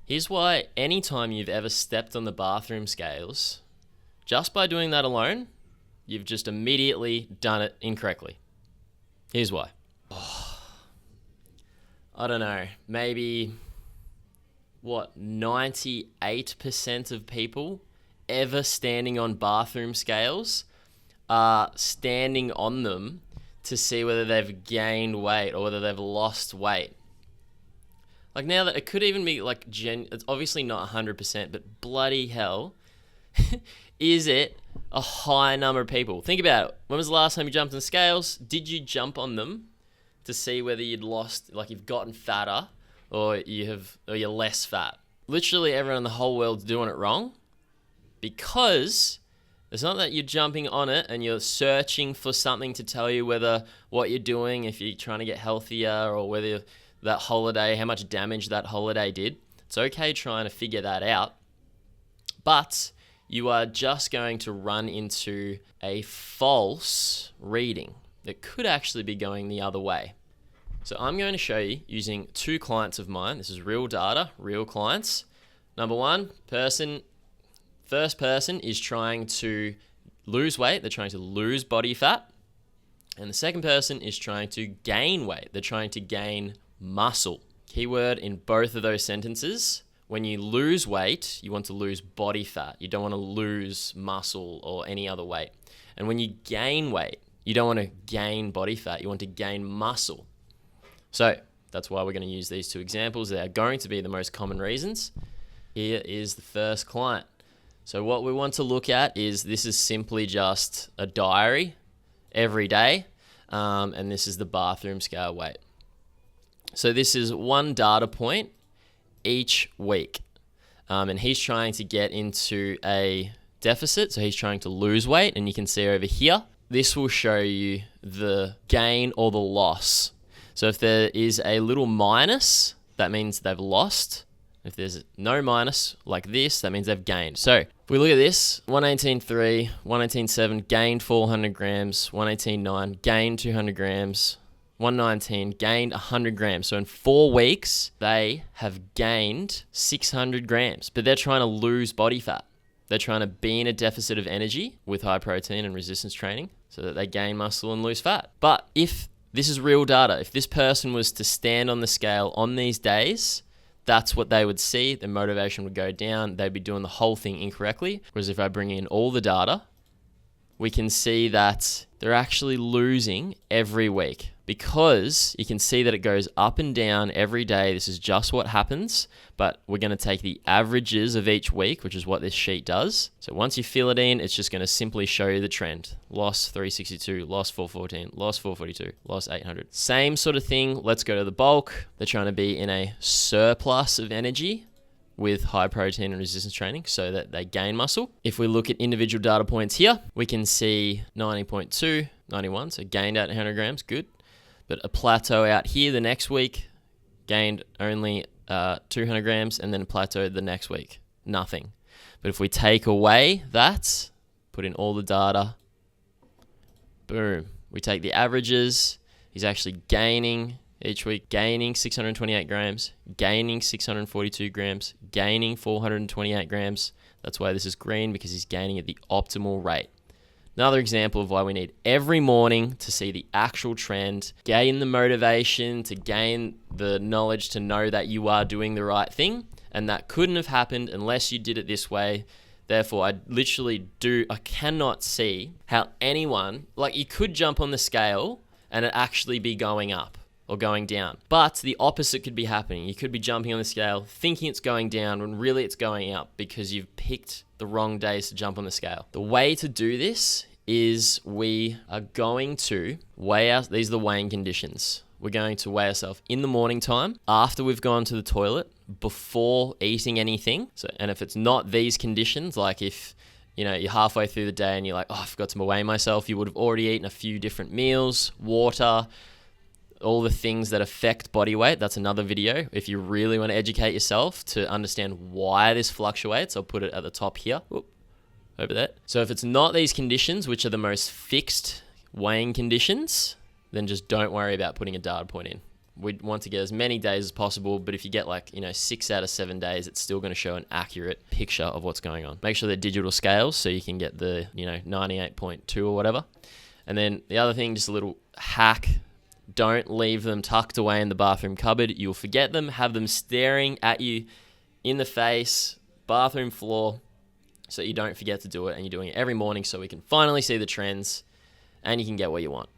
Here's why anytime you've ever stepped on the bathroom scales, just by doing that alone, you've just immediately done it incorrectly. Here's why. I don't know, maybe 98% of people ever standing on bathroom scales are standing on them to see whether they've gained weight or whether they've lost weight. Like, now that it could even be like it's obviously not 100%, but bloody hell, is it a high number of people? Think about it. When was the last time you jumped on scales? Did you jump on them to see whether you'd lost, like you've gotten fatter or you're less fat? Literally everyone in the whole world's doing it wrong, because it's not that you're jumping on it and you're searching for something to tell you whether what you're doing, if you're trying to get healthier, or whether that holiday, how much damage that holiday did. It's okay trying to figure that out, but you are just going to run into a false reading that could actually be going the other way. So I'm going to show you using two clients of mine. This is real data, real clients. Number one, first person is trying to lose weight. They're trying to lose body fat. And the second person is trying to gain weight. They're trying to gain muscle. Keyword in both of those sentences: when you lose weight, you want to lose body fat. You don't want to lose muscle or any other weight. And when you gain weight, you don't want to gain body fat. You want to gain muscle. So that's why we're going to use these two examples. They are going to be the most common reasons. Here is the first client. So what we want to look at is, this is simply just a diary every day, and this is the bathroom scale weight. So this is one data point each week, and he's trying to get into a deficit, so he's trying to lose weight, and you can see over here, this will show you the gain or the loss. So if there is a little minus, that means they've lost. If there's no minus like this, that means they've gained. So if we look at this, 118.3, 118.7, gained 400 grams, 118.9, gained 200 grams, 119, gained 100 grams. So in 4 weeks, they have gained 600 grams, but they're trying to lose body fat. They're trying to be in a deficit of energy with high protein and resistance training so that they gain muscle and lose fat. But if this is real data, if this person was to stand on the scale on these days, that's what they would see. Their motivation would go down. They'd be doing the whole thing incorrectly. Whereas if I bring in all the data, we can see that they're actually losing every week, because you can see that it goes up and down every day. This is just what happens, but we're going to take the averages of each week, which is what this sheet does. So once you fill it in, it's just going to simply show you the trend. Loss 362, loss 414, loss 442, loss 800. Same sort of thing. Let's go to the bulk. They're trying to be in a surplus of energy with high protein and resistance training so that they gain muscle. If we look at individual data points here, we can see 90.2, 91, so gained out 100 grams, good. But a plateau out here the next week, gained only 200 grams, and then a plateau the next week, nothing. But if we take away that, put in all the data, boom, we take the averages, he's actually gaining each week, gaining 628 grams, gaining 642 grams, gaining 428 grams. That's why this is green, because he's gaining at the optimal rate. Another example of why we need every morning to see the actual trend, gain the motivation, to gain the knowledge to know that you are doing the right thing. And that couldn't have happened unless you did it this way. Therefore, I cannot see how anyone, like, you could jump on the scale and it actually be going up or going down. But the opposite could be happening. You could be jumping on the scale thinking it's going down when really it's going up, because you've picked the wrong days to jump on the scale. The way to do this is we are going to weigh out, these are the weighing conditions. We're going to weigh ourselves in the morning time, after we've gone to the toilet, before eating anything. So, and if it's not these conditions, like if you're halfway through the day and you're like, oh, I forgot to weigh myself, you would have already eaten a few different meals, water, all the things that affect body weight. That's another video. If you really want to educate yourself to understand why this fluctuates, I'll put it at the top here. Whoop, over there. So if it's not these conditions, which are the most fixed weighing conditions, then just don't worry about putting a data point in. We want to get as many days as possible, but if you get 6 out of 7 days, it's still going to show an accurate picture of what's going on. Make sure they're digital scales so you can get the 98.2 or whatever. And then the other thing, just a little hack, don't leave them tucked away in the bathroom cupboard. You'll forget them. Have them staring at you in the face, bathroom floor, so you don't forget to do it, and you're doing it every morning so we can finally see the trends and you can get what you want.